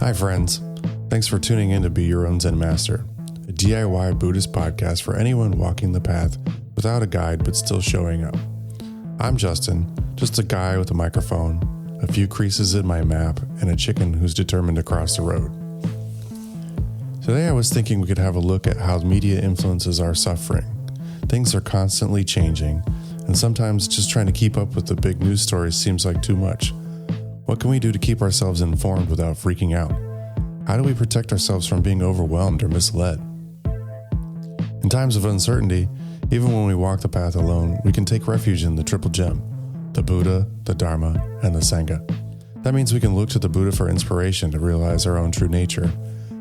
Hi friends, thanks for tuning in to Be Your Own Zen Master, a DIY Buddhist podcast for anyone walking the path without a guide but still showing up. I'm Justin, just a guy with a microphone, a few creases in my map, and a chicken who's determined to cross the road. Today I was thinking we could have a look at how media influences our suffering. Things are constantly changing, and sometimes just trying to keep up with the big news stories seems like too much. What can we do to keep ourselves informed without freaking out? How do we protect ourselves from being overwhelmed or misled? In times of uncertainty, even when we walk the path alone, we can take refuge in the Triple Gem, the Buddha, the Dharma, and the Sangha. That means we can look to the Buddha for inspiration to realize our own true nature.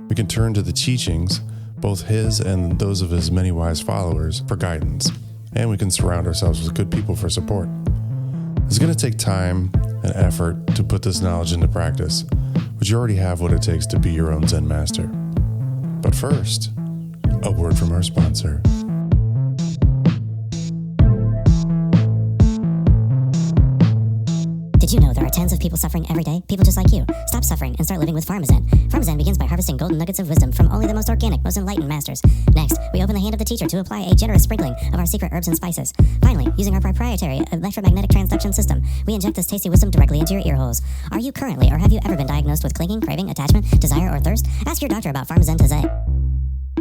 We can turn to the teachings, both his and those of his many wise followers, for guidance. And we can surround ourselves with good people for support. It's going to take time and effort to put this knowledge into practice, but you already have what it takes to be your own Zen master. But first, a word from our sponsor. Did you know there are tens of people suffering every day? People just like you. Stop suffering and start living with Pharmazen. Pharmazen begins by harvesting golden nuggets of wisdom from only the most organic, most enlightened masters. Next, we open the hand of the teacher to apply a generous sprinkling of our secret herbs and spices. Finally, using our proprietary electromagnetic transduction system, we inject this tasty wisdom directly into your ear holes. Are you currently or have you ever been diagnosed with clinging, craving, attachment, desire, or thirst? Ask your doctor about Pharmazen today.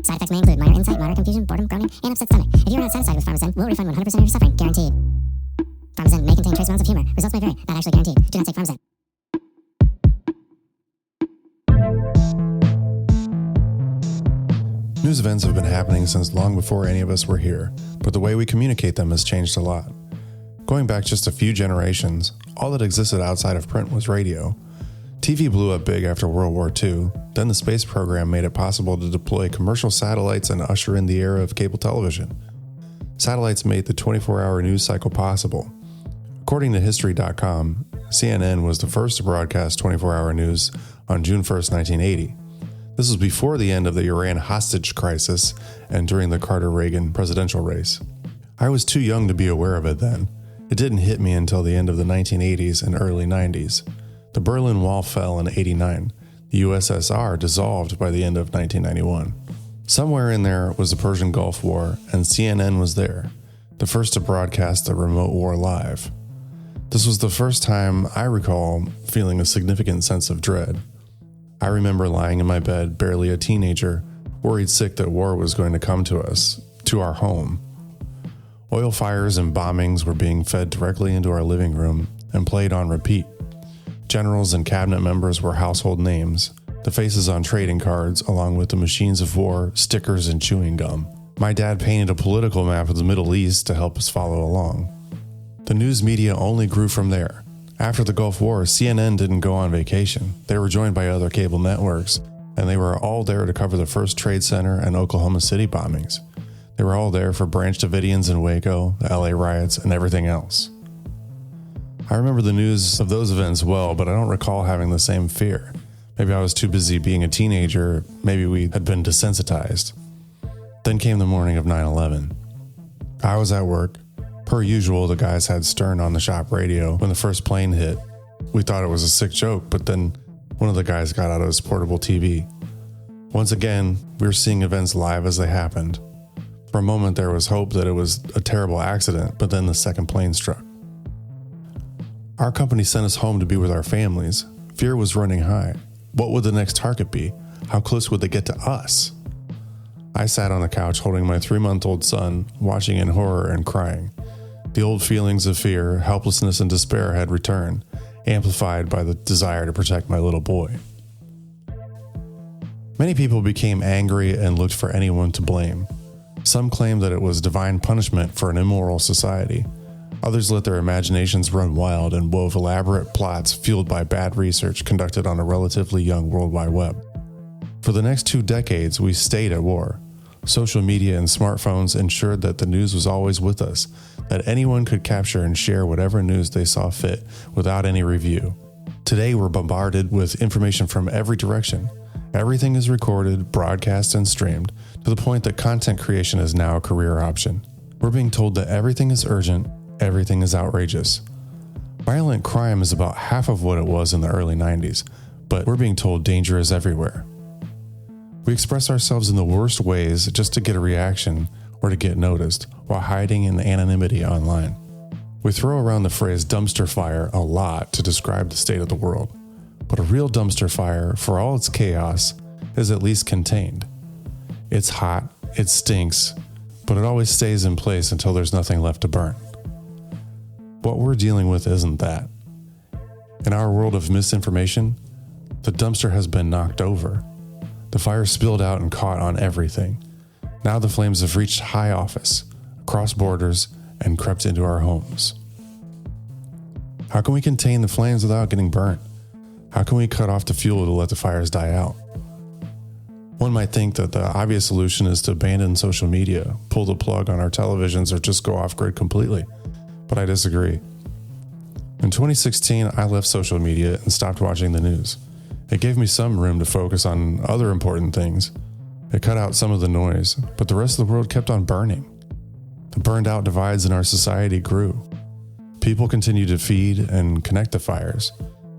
Side effects may include minor insight, moderate confusion, boredom, groaning, and upset stomach. If you are not satisfied with Pharmazen, we'll refund 100% of your suffering, guaranteed. Pharmazen may contain trace amounts of humor. Results may vary, not actually guaranteed. Do not take Pharmazen. News events have been happening since long before any of us were here, but the way we communicate them has changed a lot. Going back just a few generations, all that existed outside of print was radio. TV blew up big after World War II, then the space program made it possible to deploy commercial satellites and usher in the era of cable television. Satellites made the 24-hour news cycle possible. According to History.com, CNN was the first to broadcast 24-hour news on June 1st, 1980. This was before the end of the Iran hostage crisis and during the Carter-Reagan presidential race. I was too young to be aware of it then. It didn't hit me until the end of the 1980s and early 90s. The Berlin Wall fell in '89. The USSR dissolved by the end of 1991. Somewhere in there was the Persian Gulf War, and CNN was there, the first to broadcast the remote war live. This was the first time I recall feeling a significant sense of dread. I remember lying in my bed, barely a teenager, worried sick that war was going to come to us, to our home. Oil fires and bombings were being fed directly into our living room and played on repeat. Generals and cabinet members were household names, the faces on trading cards, along with the machines of war, stickers, and chewing gum. My dad painted a political map of the Middle East to help us follow along. The news media only grew from there. After the Gulf War, CNN didn't go on vacation. They were joined by other cable networks, and they were all there to cover the first Trade Center and Oklahoma City bombings. They were all there for Branch Davidians in Waco, the LA riots, and everything else. I remember the news of those events well, but I don't recall having the same fear. Maybe I was too busy being a teenager, maybe we had been desensitized. Then came the morning of 9/11. I was at work. Per usual, the guys had Stern on the shop radio when the first plane hit. We thought it was a sick joke, but then one of the guys got out his portable TV. Once again, we were seeing events live as they happened. For a moment, there was hope that it was a terrible accident, but then the second plane struck. Our company sent us home to be with our families. Fear was running high. What would the next target be? How close would they get to us? I sat on the couch holding my 3-month-old son, watching in horror and crying. The old feelings of fear, helplessness, and despair had returned, amplified by the desire to protect my little boy. Many people became angry and looked for anyone to blame. Some claimed that it was divine punishment for an immoral society. Others let their imaginations run wild and wove elaborate plots fueled by bad research conducted on a relatively young World Wide Web. For the next 2 decades, we stayed at war. Social media and smartphones ensured that the news was always with us, that anyone could capture and share whatever news they saw fit without any review. Today, we're bombarded with information from every direction. Everything is recorded, broadcast, and streamed, to the point that content creation is now a career option. We're being told that everything is urgent, everything is outrageous. Violent crime is about half of what it was in the early 90s, but we're being told danger is everywhere. We express ourselves in the worst ways just to get a reaction or to get noticed, while hiding in anonymity online. We throw around the phrase dumpster fire a lot to describe the state of the world, but a real dumpster fire, for all its chaos, is at least contained. It's hot, it stinks, but it always stays in place until there's nothing left to burn. What we're dealing with isn't that. In our world of misinformation, the dumpster has been knocked over. The fire spilled out and caught on everything. Now the flames have reached high office, across borders, and crept into our homes. How can we contain the flames without getting burnt? How can we cut off the fuel to let the fires die out? One might think that the obvious solution is to abandon social media, pull the plug on our televisions, or just go off-grid completely, but I disagree. In 2016, I left social media and stopped watching the news. It gave me some room to focus on other important things. It cut out some of the noise, but the rest of the world kept on burning. The burned out divides in our society grew. People continued to feed and connect the fires.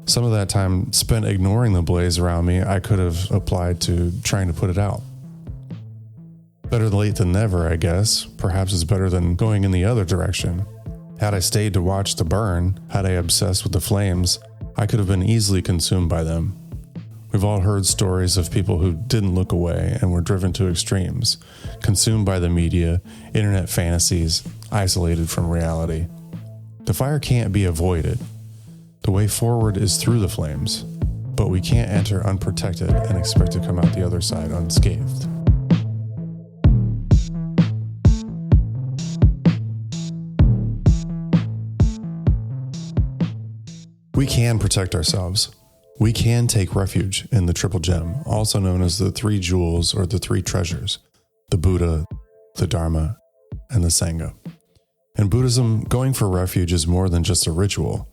Some of that time spent ignoring the blaze around me, I could have applied to trying to put it out. Better late than never, I guess. Perhaps it's better than going in the other direction. Had I stayed to watch the burn, had I obsessed with the flames, I could have been easily consumed by them. We've all heard stories of people who didn't look away and were driven to extremes, consumed by the media, internet fantasies, isolated from reality. The fire can't be avoided. The way forward is through the flames, but we can't enter unprotected and expect to come out the other side unscathed. We can protect ourselves. We can take refuge in the triple gem, also known as the three jewels or the three treasures, the Buddha, the Dharma, and the Sangha. In Buddhism, going for refuge is more than just a ritual.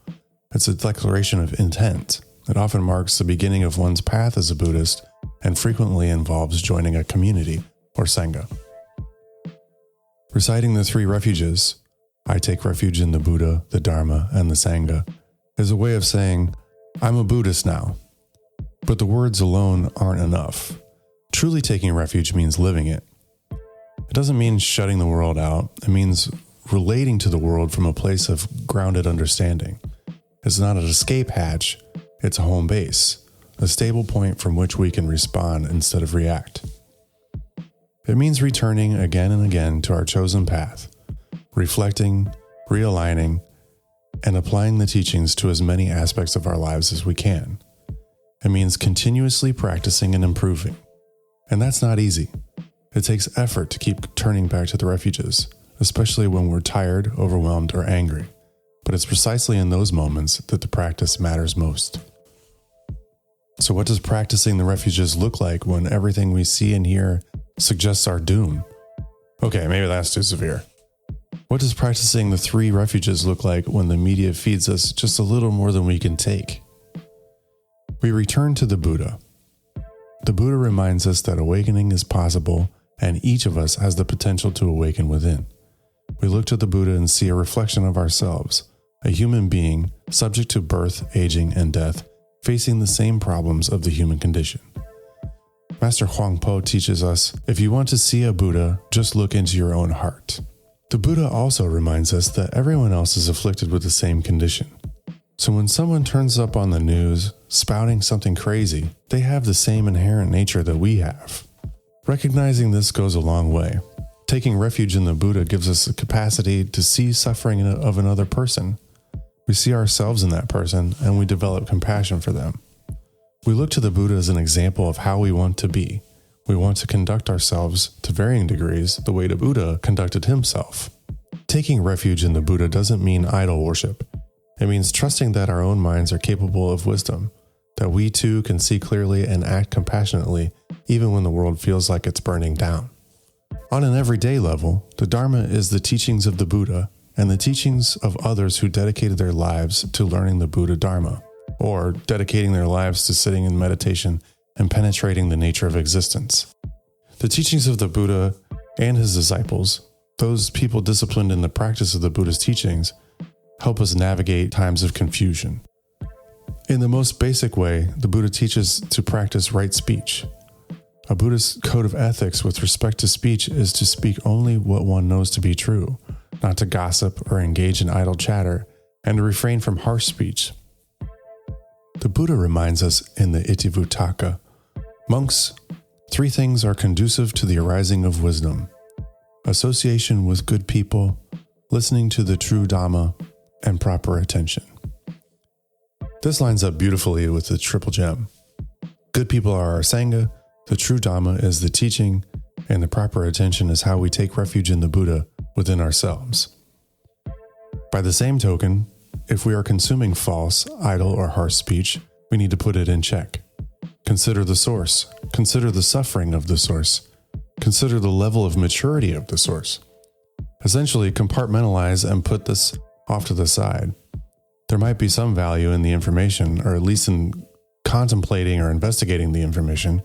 It's a declaration of intent that often marks the beginning of one's path as a Buddhist and frequently involves joining a community or Sangha. Reciting the three refuges, I take refuge in the Buddha, the Dharma, and the Sangha, is a way of saying, I'm a Buddhist now. But the words alone aren't enough. Truly taking refuge means living it. It doesn't mean shutting the world out. It means relating to the world from a place of grounded understanding. It's not an escape hatch, it's a home base, a stable point from which we can respond instead of react. It means returning again and again to our chosen path, reflecting, realigning, and applying the teachings to as many aspects of our lives as we can. It means continuously practicing and improving. And that's not easy. It takes effort to keep turning back to the refuges, especially when we're tired, overwhelmed, or angry. But it's precisely in those moments that the practice matters most. So what does practicing the refuges look like when everything we see and hear suggests our doom? Okay, maybe that's too severe. What does practicing the three refuges look like when the media feeds us just a little more than we can take? We return to the Buddha. The Buddha reminds us that awakening is possible and each of us has the potential to awaken within. We look to the Buddha and see a reflection of ourselves, a human being subject to birth, aging, and death, facing the same problems of the human condition. Master Huang Po teaches us, if you want to see a Buddha, just look into your own heart. The Buddha also reminds us that everyone else is afflicted with the same condition. So when someone turns up on the news, spouting something crazy, they have the same inherent nature that we have. Recognizing this goes a long way. Taking refuge in the Buddha gives us the capacity to see suffering of another person. We see ourselves in that person and we develop compassion for them. We look to the Buddha as an example of how we want to be. We want to conduct ourselves to varying degrees the way the Buddha conducted himself. Taking refuge in the Buddha doesn't mean idol worship. It means trusting that our own minds are capable of wisdom, that we too can see clearly and act compassionately even when the world feels like it's burning down. On an everyday level, the Dharma is the teachings of the Buddha and the teachings of others who dedicated their lives to learning the Buddha Dharma, or dedicating their lives to sitting in meditation and penetrating the nature of existence. The teachings of the Buddha and his disciples, those people disciplined in the practice of the Buddha's teachings, help us navigate times of confusion. In the most basic way, the Buddha teaches to practice right speech. A Buddhist code of ethics with respect to speech is to speak only what one knows to be true, not to gossip or engage in idle chatter, and to refrain from harsh speech. The Buddha reminds us in the Itivuttaka, monks, 3 things are conducive to the arising of wisdom: association with good people, listening to the true Dharma, and proper attention. This lines up beautifully with the triple gem. Good people are our Sangha, the true Dharma is the teaching, and the proper attention is how we take refuge in the Buddha within ourselves. By the same token, if we are consuming false, idle, or harsh speech, we need to put it in check. Consider the source. Consider the suffering of the source. Consider the level of maturity of the source. Essentially, compartmentalize and put this off to the side. There might be some value in the information, or at least in contemplating or investigating the information,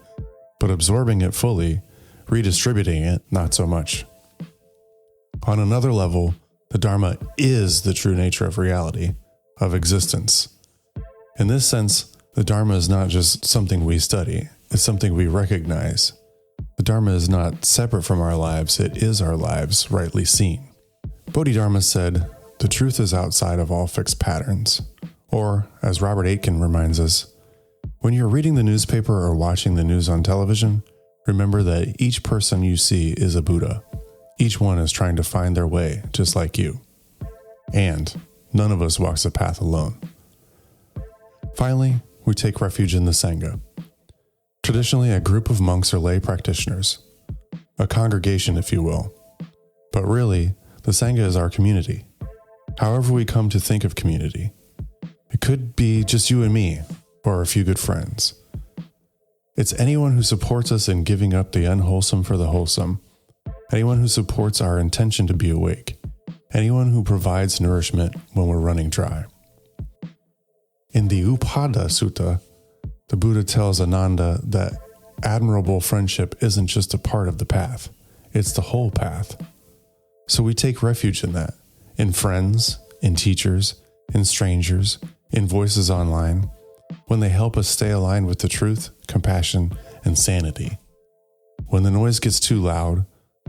but absorbing it fully, redistributing it, not so much. On another level, the Dharma is the true nature of reality, of existence. In this sense, the Dharma is not just something we study, it's something we recognize. The Dharma is not separate from our lives, it is our lives, rightly seen. Bodhidharma said, "The truth is outside of all fixed patterns." Or, as Robert Aitken reminds us, when you're reading the newspaper or watching the news on television, remember that each person you see is a Buddha. Each one is trying to find their way, just like you. And none of us walks the path alone. Finally, we take refuge in the Sangha. Traditionally, a group of monks or lay practitioners. A congregation, if you will. But really, the Sangha is our community. However we come to think of community. It could be just you and me, or a few good friends. It's anyone who supports us in giving up the unwholesome for the wholesome. Anyone who supports our intention to be awake. Anyone who provides nourishment when we're running dry. In the Upada Sutta, the Buddha tells Ananda that admirable friendship isn't just a part of the path, it's the whole path. So we take refuge in that, in friends, in teachers, in strangers, in voices online, when they help us stay aligned with the truth, compassion, and sanity. When the noise gets too loud,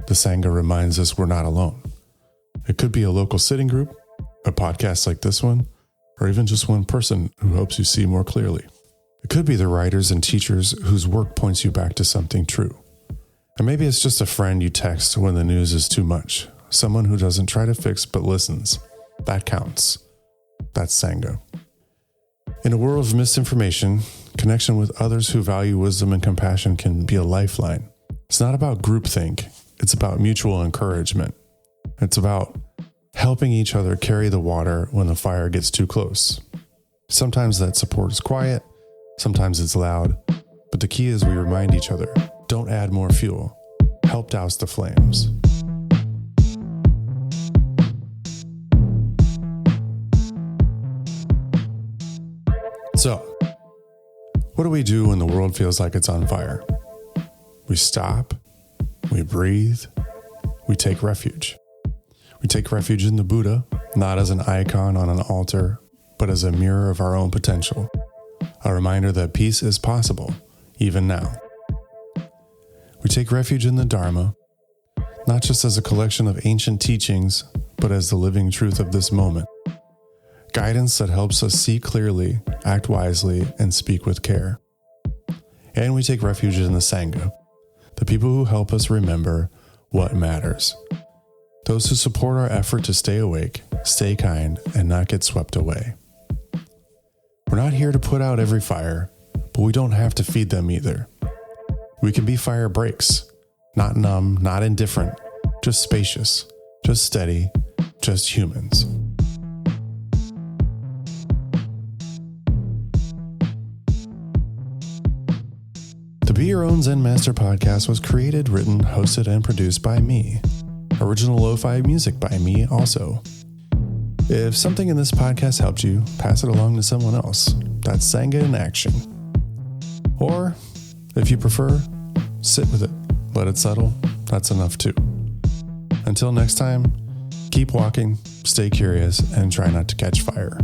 the Sangha reminds us we're not alone. It could be a local sitting group, a podcast like this one, or even just one person who helps you see more clearly. It could be the writers and teachers whose work points you back to something true. And maybe it's just a friend you text when the news is too much, someone who doesn't try to fix but listens. That counts. That's Sangha. In a world of misinformation, connection with others who value wisdom and compassion can be a lifeline. It's not about groupthink. It's about mutual encouragement. It's about helping each other carry the water when the fire gets too close. Sometimes that support is quiet, sometimes it's loud, but the key is we remind each other, don't add more fuel. Help douse the flames. So, what do we do when the world feels like it's on fire? We stop, we breathe, we take refuge. We take refuge in the Buddha, not as an icon on an altar, but as a mirror of our own potential. A reminder that peace is possible, even now. We take refuge in the Dharma, not just as a collection of ancient teachings, but as the living truth of this moment. Guidance that helps us see clearly, act wisely, and speak with care. And we take refuge in the Sangha, the people who help us remember what matters. Those who support our effort to stay awake, stay kind, and not get swept away. We're not here to put out every fire, but we don't have to feed them either. We can be fire breaks, not numb, not indifferent, just spacious, just steady, just humans. The Be Your Own Zen Master podcast was created, written, hosted, and produced by me. Original lo-fi music by me also. If something in this podcast helped you, pass it along to someone else. That's Sangha in action. Or, if you prefer, sit with it. Let it settle. That's enough too. Until next time, keep walking, stay curious, and try not to catch fire.